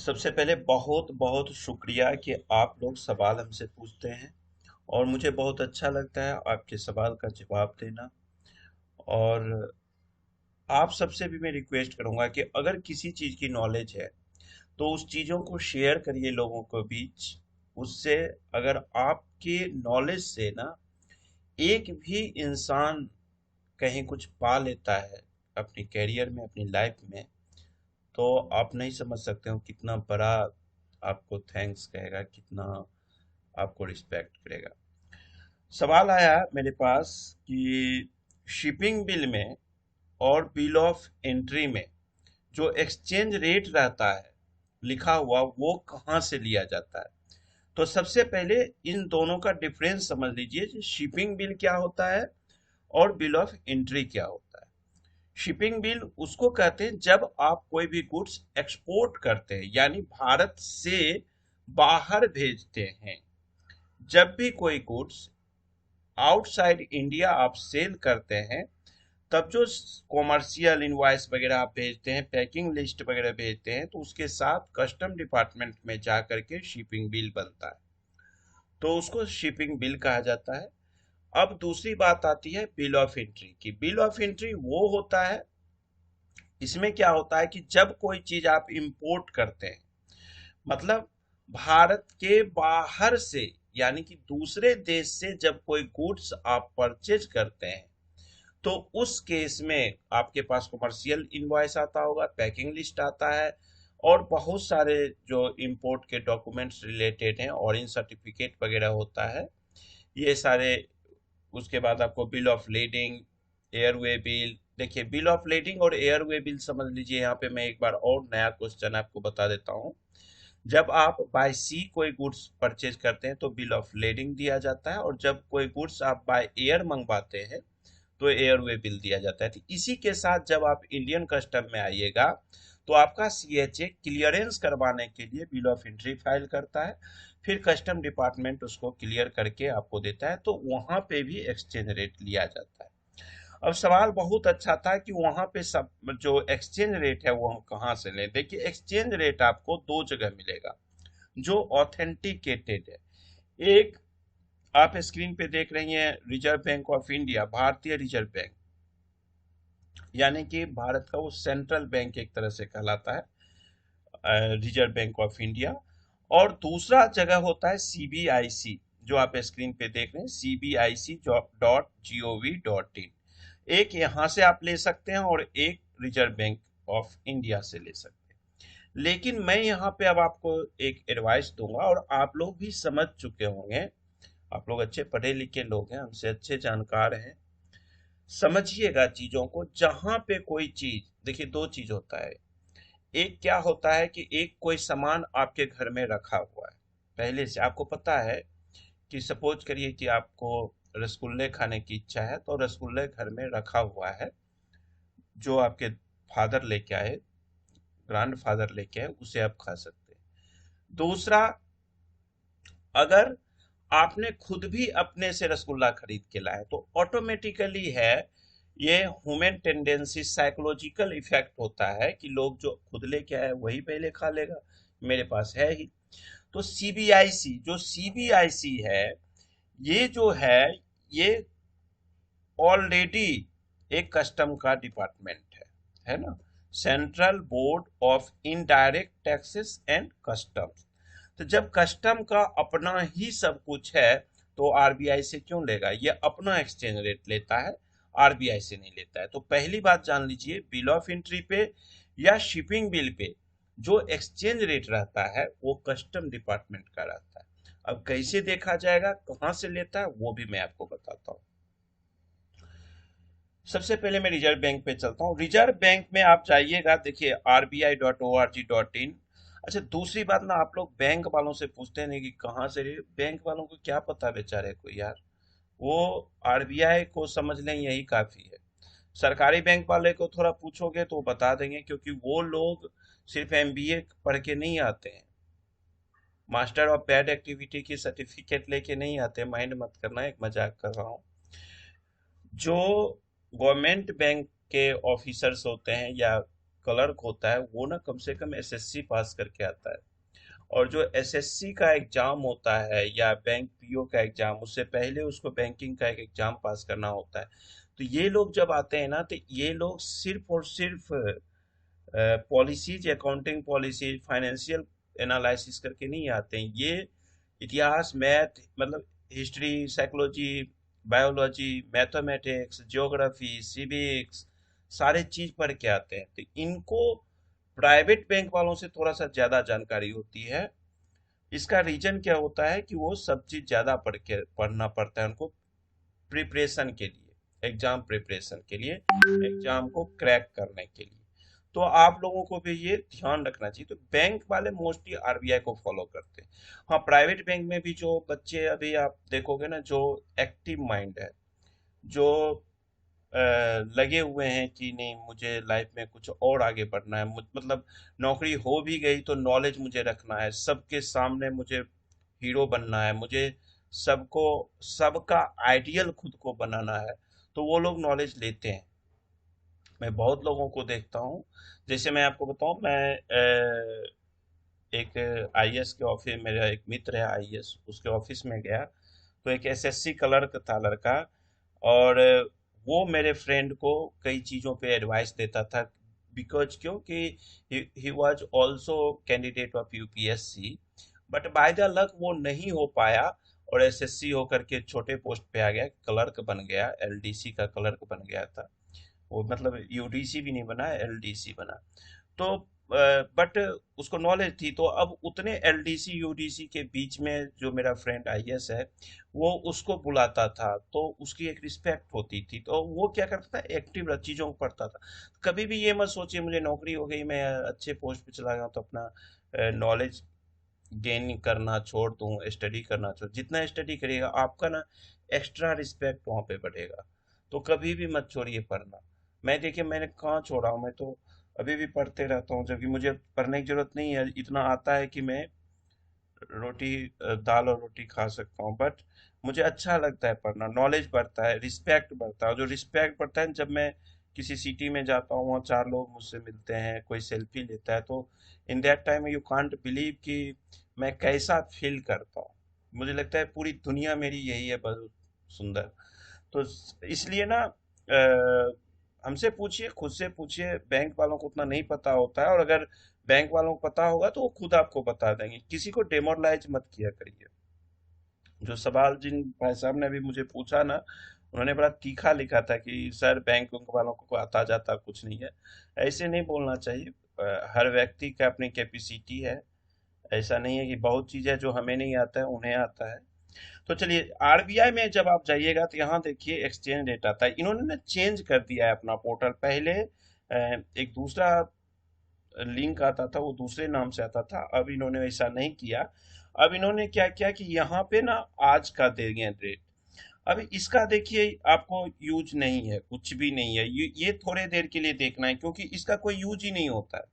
सबसे पहले बहुत बहुत शुक्रिया कि आप लोग सवाल हमसे पूछते हैं और मुझे बहुत अच्छा लगता है आपके सवाल का जवाब देना। और आप सबसे भी मैं रिक्वेस्ट करूंगा कि अगर किसी चीज़ की नॉलेज है तो उस चीज़ों को शेयर करिए लोगों के बीच। उससे अगर आपके नॉलेज से ना एक भी इंसान कहीं कुछ पा लेता है अपनी कैरियर में, अपनी लाइफ में, तो आप नहीं समझ सकते हो कितना बड़ा आपको थैंक्स कहेगा, कितना आपको रिस्पेक्ट करेगा। सवाल आया मेरे पास कि शिपिंग बिल में और बिल ऑफ एंट्री में जो एक्सचेंज रेट रहता है लिखा हुआ, वो कहाँ से लिया जाता है। तो सबसे पहले इन दोनों का डिफरेंस समझ लीजिए। शिपिंग बिल क्या होता है और बिल ऑफ एंट्री क्या होता है। शिपिंग बिल उसको कहते हैं जब आप कोई भी गुड्स एक्सपोर्ट करते हैं, यानी भारत से बाहर भेजते हैं। जब भी कोई गुड्स आउटसाइड इंडिया आप सेल करते हैं, तब जो कॉमर्शियल इनवॉइस वगैरह आप भेजते हैं, पैकिंग लिस्ट वगैरह भेजते हैं, तो उसके साथ कस्टम डिपार्टमेंट में जा करके शिपिंग बिल बनता है, तो उसको शिपिंग बिल कहा जाता है। अब दूसरी बात आती है बिल ऑफ एंट्री की। बिल ऑफ एंट्री वो होता है, इसमें क्या होता है कि जब कोई चीज आप इंपोर्ट करते हैं, मतलब भारत के बाहर से, यानी कि दूसरे देश से जब कोई गुड्स आप परचेज करते हैं, तो उस केस में आपके पास कमर्शियल इनवॉइस आता होगा, पैकिंग लिस्ट आता है, और बहुत सारे जो इंपोर्ट के डॉक्यूमेंट्स रिलेटेड हैं, ऑरेंज सर्टिफिकेट वगैरह होता है, ये सारे। उसके बाद आपको bill of lading, airway bill. देखिए, बिल ऑफ लेडिंग और एयरवे बिल समझ लीजिए। यहाँ पे मैं एक बार और नया क्वेश्चन आपको बता देता हूँ। जब आप बाय सी कोई गुड्स परचेज करते हैं तो बिल ऑफ लेडिंग दिया जाता है, और जब कोई गुड्स आप बाय एयर मंगवाते हैं तो एयरवे बिल दिया जाता है। तो इसी के साथ जब आप इंडियन कस्टम में आइएगा, तो आपका सीएचए क्लियरेंस करवाने के लिए बिल ऑफ एंट्री फाइल करता है। फिर कस्टम डिपार्टमेंट उसको क्लियर करके आपको देता है, तो वहां पे भी एक्सचेंज रेट लिया जाता है। अब सवाल बहुत अच्छा था कि वहां पे सब जो एक्सचेंज रेट है वो हम कहाँ से लें। देखिए, एक्सचेंज रेट आपको दो जगह मिलेगा जो ऑथेंटिकेटेड है। एक, आप स्क्रीन पे देख रही हैं, रिजर्व बैंक ऑफ इंडिया, भारतीय रिजर्व बैंक, यानी कि भारत का वो सेंट्रल बैंक एक तरह से कहलाता है, रिजर्व बैंक ऑफ इंडिया। और दूसरा जगह होता है सीबीआईसी, जो आप स्क्रीन पे देख रहे हैं, cbic.gov.in। एक यहाँ से आप ले सकते हैं और एक रिजर्व बैंक ऑफ इंडिया से ले सकते हैं। लेकिन मैं यहाँ पे अब आपको एक एडवाइस दूंगा, और आप लोग भी समझ चुके होंगे, आप लोग अच्छे पढ़े लिखे लोग हैं, हमसे अच्छे जानकार हैं। समझिएगा चीजों को। जहां पे कोई चीज, देखिए दो चीज होता है। एक क्या होता है कि एक कोई सामान आपके घर में रखा हुआ है, पहले से आपको पता है कि सपोज करिए कि आपको रसगुल्ले खाने की इच्छा है, तो रसगुल्ले घर में रखा हुआ है, जो आपके फादर लेके आए, ग्रैंड फादर लेके आए, उसे आप खा सकते हैं। दूसरा, अगर आपने खुद भी अपने से रसगुल्ला खरीद के लाए, तो ऑटोमेटिकली है, ये ह्यूमन टेंडेंसी, साइकोलॉजिकल इफेक्ट होता है कि लोग जो खुद लेके आए वही पहले खा लेगा, मेरे पास है ही। तो सीबीआईसी, जो सीबीआईसी है, ये जो ये ऑलरेडी एक कस्टम का डिपार्टमेंट है ना, central board of indirect taxes and customs. तो जब कस्टम का अपना ही सब कुछ है, तो आरबीआई से क्यों लेगा? ये अपना एक्सचेंज रेट लेता है, आरबीआई से नहीं लेता है। तो पहली बात जान लीजिए, बिल ऑफ एंट्री पे या शिपिंग बिल पे जो एक्सचेंज रेट रहता है वो कस्टम डिपार्टमेंट का रहता है। अब कैसे देखा जाएगा, कहाँ से लेता है, वो भी मैं आपको बताता हूँ। सबसे पहले मैं रिजर्व बैंक पे चलता हूँ। रिजर्व बैंक में आप जाइएगा, देखिए rbi.org.in। अच्छा, दूसरी बात ना, आप लोग बैंक वालों से पूछते नहीं कि कहाँ से बैंक वालों को क्या पता बेचारे को यार, वो आरबीआई को समझ लें यही काफी है। सरकारी बैंक वाले को थोड़ा पूछोगे तो वो बता देंगे, क्योंकि वो लोग सिर्फ एमबीए पढ़ के नहीं आते हैं, मास्टर ऑफ बैड एक्टिविटी की सर्टिफिकेट लेके नहीं आते। माइंड मत करना, एक मजाक कर रहा हूँ। जो गवर्नमेंट बैंक के ऑफिसर्स होते हैं या क्लर्क होता है वो ना कम से कम एसएससी पास करके आता है। और जो एसएससी का एग्जाम होता है या बैंक पीओ का एग्जाम, उससे पहले उसको बैंकिंग का एक एग्जाम पास करना होता है। तो ये लोग जब आते हैं ना, तो ये लोग सिर्फ और सिर्फ policies, accounting policy, financial analysis करके नहीं आते हैं। ये इतिहास, मैथ, मतलब history, psychology, biology, mathematics, geography, civics, सारे चीज पढ़ के आते हैं। तो इनको प्राइवेट बैंक वालों से थोड़ा सा ज्यादा जानकारी होती है। इसका रीजन क्या होता है कि वो सब चीज ज्यादा पढ़ना पड़ता है उनको, प्रिपरेशन के लिए, एग्जाम प्रिपरेशन के लिए, एग्जाम को क्रैक करने के लिए। तो आप लोगों को भी ये ध्यान रखना चाहिए। तो बैंक वाले मोस्टली आरबीआई को फॉलो करते हैं। हाँ, प्राइवेट बैंक में भी जो बच्चे अभी आप देखोगे ना, जो एक्टिव माइंड है, जो लगे हुए हैं कि नहीं मुझे लाइफ में कुछ और आगे बढ़ना है, मतलब नौकरी हो भी गई तो नॉलेज मुझे रखना है, सबके सामने मुझे हीरो बनना है, मुझे सबको, सबका आइडियल खुद को बनाना है, तो वो लोग नॉलेज लेते हैं। मैं बहुत लोगों को देखता हूँ। जैसे मैं आपको बताऊं, मैं एक आईएएस के ऑफिस, मेरा एक मित्र है आईएएस, उसके ऑफिस में गया तो एक एसएससी क्लर्क था लड़का। और वो मेरे फ्रेंड को कई चीज़ों पे एडवाइस देता था, बिकॉज क्योंकि he was also candidate of UPSC, but by the luck वो नहीं हो पाया और एसएससी होकर के छोटे पोस्ट पे आ गया, क्लर्क बन गया, एलडीसी का क्लर्क बन गया था वो, मतलब यूडीसी भी नहीं बना, एलडीसी बना। तो बट उसको नॉलेज थी, तो अब उतने एलडीसी यूडीसी के बीच में जो मेरा फ्रेंड आईएएस है, वो उसको बुलाता था, तो उसकी एक रिस्पेक्ट होती थी। तो वो क्या करता था, एक्टिव चीजों को पढ़ता था। कभी भी ये मत सोचिए मुझे नौकरी हो गई, मैं अच्छे पोस्ट पे चला गया तो अपना नॉलेज गेन करना छोड़ दूं, स्टडी करना छोड़। जितना स्टडी करिएगा आपका ना एक्स्ट्रा रिस्पेक्ट वहां पे बढ़ेगा। तो कभी भी मत छोड़िए पढ़ना। मैं देखिए मैंने कहाँ छोड़ा हूँ, मैं तो अभी भी पढ़ते रहता हूँ, जबकि मुझे पढ़ने की जरूरत नहीं है, इतना आता है कि मैं रोटी, दाल और रोटी खा सकता हूँ। बट मुझे अच्छा लगता है पढ़ना, नॉलेज बढ़ता है, रिस्पेक्ट बढ़ता है। और जो रिस्पेक्ट बढ़ता है, जब मैं किसी सिटी में जाता हूँ, वहाँ चार लोग मुझसे मिलते हैं, कोई सेल्फी लेता है, तो in that time you can't believe कि मैं कैसा फील करता हूँ। मुझे लगता है पूरी दुनिया मेरी यही है, बहुत सुंदर। तो इसलिए ना हमसे पूछिए, खुद से पूछिए, बैंक वालों को उतना नहीं पता होता है। और अगर बैंक वालों को पता होगा तो वो खुद आपको बता देंगे। किसी को डेमोरलाइज मत किया करिए। जो सवाल जिन भाई साहब ने अभी मुझे पूछा ना, उन्होंने बड़ा तीखा लिखा था कि सर बैंक उनक वालों को आता जाता कुछ नहीं है। ऐसे नहीं बोलना चाहिए। हर व्यक्ति का अपनी कैपेसिटी है। ऐसा नहीं है कि बहुत चीज है जो हमें नहीं आता है उन्हें आता है। तो चलिए, आरबीआई में जब आप जाइएगा तो यहाँ देखिए एक्सचेंज रेट आता है। इन्होंने ना चेंज कर दिया है अपना पोर्टल। पहले एक दूसरा लिंक आता था, वो दूसरे नाम से आता था। अब इन्होंने ऐसा नहीं किया। अब इन्होंने क्या किया कि यहाँ पे ना आज का देंगे रेट। अब इसका देखिए आपको यूज नहीं है, कुछ भी नहीं है, ये थोड़े देर के लिए देखना है, क्योंकि इसका कोई यूज ही नहीं होता है।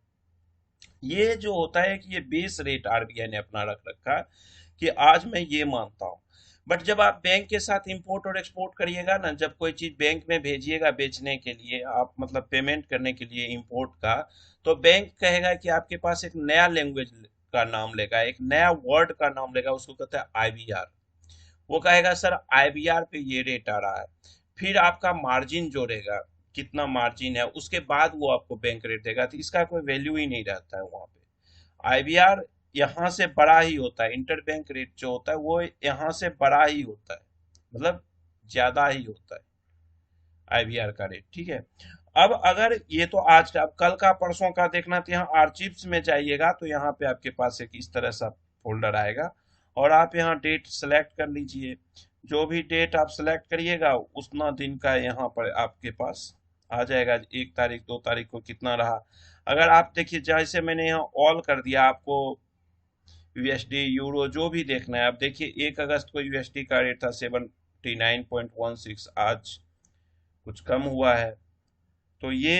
ये जो होता है कि ये बेस रेट आरबीआई ने अपना रख रखा है कि आज मैं ये मानता हूँ। बट जब आप बैंक के साथ इंपोर्ट और एक्सपोर्ट करिएगा ना, जब कोई चीज बैंक में भेजिएगा बेचने के लिए, आप मतलब पेमेंट करने के लिए इंपोर्ट का, तो बैंक कहेगा कि आपके पास एक नया लैंग्वेज का नाम लेगा, एक नया वर्ड का नाम लेगा, उसको कहता है आईबीआर। वो कहेगा सर आईबीआर पे ये रेट आ रहा है। फिर आपका मार्जिन जोड़ेगा, कितना मार्जिन है, उसके बाद वो आपको बैंक रेट देगा। तो इसका कोई वैल्यू ही नहीं रहता है वहां पे। आईबीआर यहाँ से बड़ा ही होता है, इंटर बैंक रेट जो होता है वो यहाँ से बड़ा ही होता है, मतलब ज्यादा ही होता है आईबीआर का रेट। ठीक है। अब अगर ये तो आज का, अब कल का परसों का देखना, तो यहाँ आर्चिव्स में जाइएगा तो यहाँ पे आपके पास एक इस तरह सा फोल्डर आएगा, और आप यहाँ डेट सेलेक्ट कर लीजिए। जो भी डेट आप सेलेक्ट करिएगा उतना दिन का यहाँ पर आपके पास आ जाएगा, 1 तारीख 2 तारीख को कितना रहा। अगर आप देखिए, जैसे मैंने यहाँ ऑल कर दिया, आपको यूएसडी यूरो जो भी देखना है, आप देखिए 1 अगस्त को यूएसडी का रेट था 79.16, आज कुछ कम हुआ है। तो ये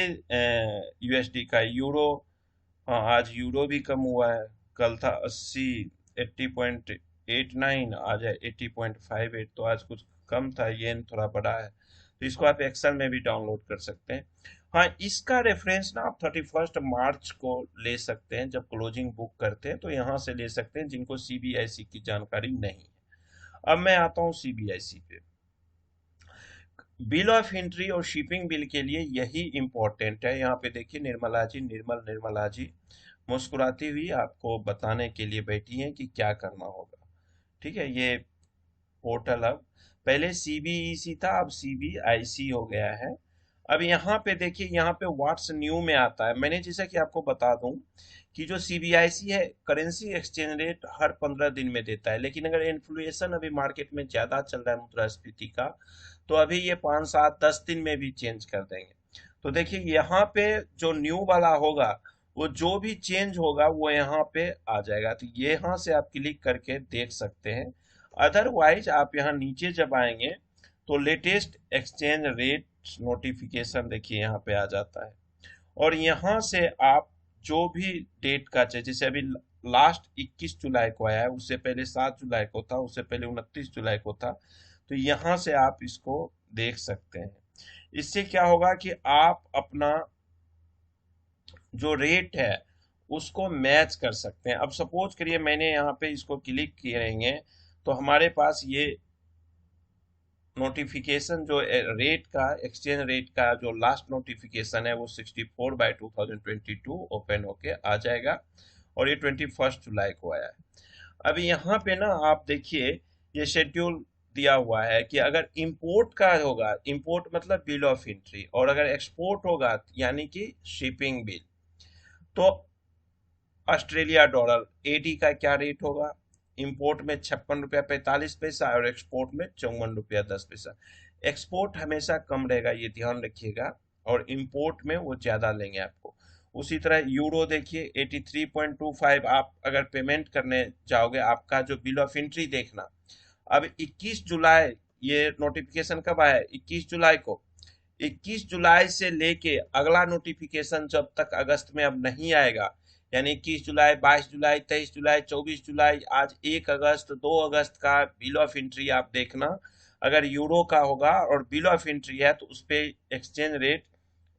यूएसडी का। यूरो, हाँ आज यूरो भी कम हुआ है। कल था 80 80.89, आज है 80.58, तो आज कुछ कम था। येन थोड़ा बढ़ा है। तो इसको आप एक्सेल में भी डाउनलोड कर सकते हैं। हाँ, इसका रेफरेंस ना आप 31 मार्च को ले सकते हैं, जब क्लोजिंग बुक करते हैं तो यहाँ से ले सकते हैं, जिनको सीबीआईसी की जानकारी नहीं है। अब मैं आता हूँ सीबीआईसी पे। बिल ऑफ एंट्री और शिपिंग बिल के लिए यही इम्पोर्टेंट है। यहाँ पे देखिए निर्मला जी मुस्कुराती हुई आपको बताने के लिए बैठी हैं कि क्या करना होगा। ठीक है, ये पोर्टल अब पहले सीबीईसी था, अब सीबीआईसी हो गया है। अब यहाँ पे देखिए, यहाँ पे व्हाट्स न्यू में आता है। मैंने जैसा कि आपको बता दूं कि जो सीबीआईसी है, करेंसी एक्सचेंज रेट हर 15 दिन में देता है, लेकिन अगर इन्फ्लेशन अभी मार्केट में ज्यादा चल रहा है मुद्रास्फीति का, तो अभी ये 5 7 10 दिन में भी चेंज कर देंगे। तो देखिए यहाँ पे जो न्यू वाला होगा, वो जो भी चेंज होगा वो यहाँ पे आ जाएगा, तो ये यहाँ से आप क्लिक करके देख सकते हैं। अदरवाइज आप यहाँ नीचे जब आएंगे तो लेटेस्ट एक्सचेंज रेट नोटिफिकेशन देखिए यहाँ पे आ जाता है। और यहाँ से आप जो भी डेट का चाहिए, जैसे अभी लास्ट 21 जुलाई को आया है, उससे पहले 7 जुलाई को था, उससे पहले 29 जुलाई को था, तो यहाँ से आप इसको देख सकते हैं। इससे क्या होगा कि आप अपना जो रेट है उसको मैच कर सकते हैं। अब सपोज करिए मैंने यहाँ पे इसको क्लिक करेंगे तो हमारे पास ये नोटिफिकेशन जो रेट का, एक्सचेंज रेट का जो लास्ट नोटिफिकेशन है, वो 64/2022 ओपन होके आ जाएगा, और ये 21 जुलाई को आया है। अभी यहाँ पे ना आप देखिए, ये शेड्यूल दिया हुआ है कि अगर इंपोर्ट का होगा, इंपोर्ट मतलब बिल ऑफ एंट्री, और अगर एक्सपोर्ट होगा यानी कि शिपिंग बिल, तो ऑस्ट्रेलिया डॉलर एडी का क्या रेट होगा। इंपोर्ट में 56 रुपया 45 पैसा, और एक्सपोर्ट में 54 रुपया 10 पैसा। एक्सपोर्ट हमेशा कम रहेगा, ये ध्यान रखिएगा, और इंपोर्ट में वो ज्यादा लेंगे आपको। उसी तरह यूरो देखिए 83.25, आप अगर पेमेंट करने जाओगे, आपका जो बिल ऑफ एंट्री देखना। अब 21 जुलाई, ये नोटिफिकेशन कब आया है, 21 जुलाई को। 21 जुलाई से लेके अगला नोटिफिकेशन जब तक अगस्त में अब नहीं आएगा, यानी 21 जुलाई, 22 जुलाई, 23 जुलाई, 24 जुलाई, आज 1 अगस्त, 2 अगस्त का बिल ऑफ एंट्री आप देखना। अगर यूरो का होगा और बिल ऑफ एंट्री है, तो उस पे एक्सचेंज रेट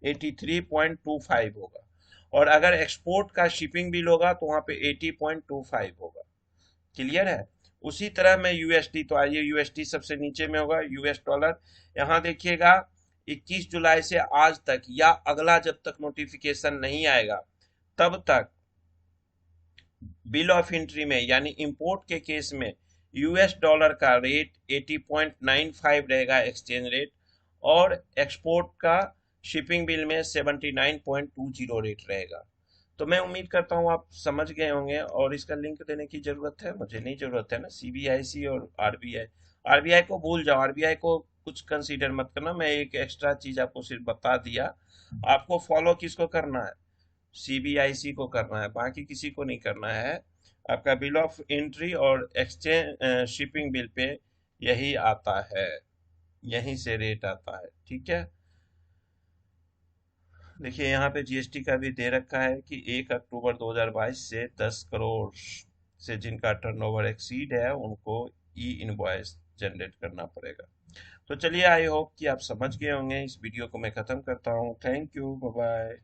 83.25 होगा, और अगर एक्सपोर्ट का शिपिंग बिल होगा तो वहां पे 80.25 होगा। क्लियर है। उसी तरह में यूएसडी, तो आइए यूएसडी सबसे नीचे में होगा, यूएस डॉलर। यहाँ देखिएगा 21 जुलाई से आज तक, या अगला जब तक नोटिफिकेशन नहीं आएगा तब तक, बिल ऑफ एंट्री में यानी इंपोर्ट के केस में यूएस डॉलर का रेट 80.95 रहेगा एक्सचेंज रेट, और एक्सपोर्ट का शिपिंग बिल में 79.20 रेट रहेगा। तो मैं उम्मीद करता हूँ आप समझ गए होंगे, और इसका लिंक देने की जरूरत है, मुझे नहीं जरूरत है ना, सीबीआईसी और आरबीआई। आरबीआई को भूल जाओ, आरबीआई को कुछ कंसीडर मत करना, मैं एक एक्स्ट्रा चीज आपको सिर्फ बता दिया। आपको फॉलो किसको करना है, सीबीआईसी को करना है, बाकी किसी को नहीं करना है। आपका बिल ऑफ एंट्री और एक्सचेंज शिपिंग बिल पे यही आता है, यहीं से रेट आता है। ठीक है, देखिए यहाँ पे जीएसटी का भी दे रखा है कि 1 अक्टूबर 2022 से 10 करोड़ से जिनका टर्नओवर एक्सीड है, उनको ई इनवॉइस जनरेट करना पड़ेगा। तो चलिए, आई होप कि आप समझ गए होंगे। इस वीडियो को मैं खत्म करता हूँ। Thank you, bye bye.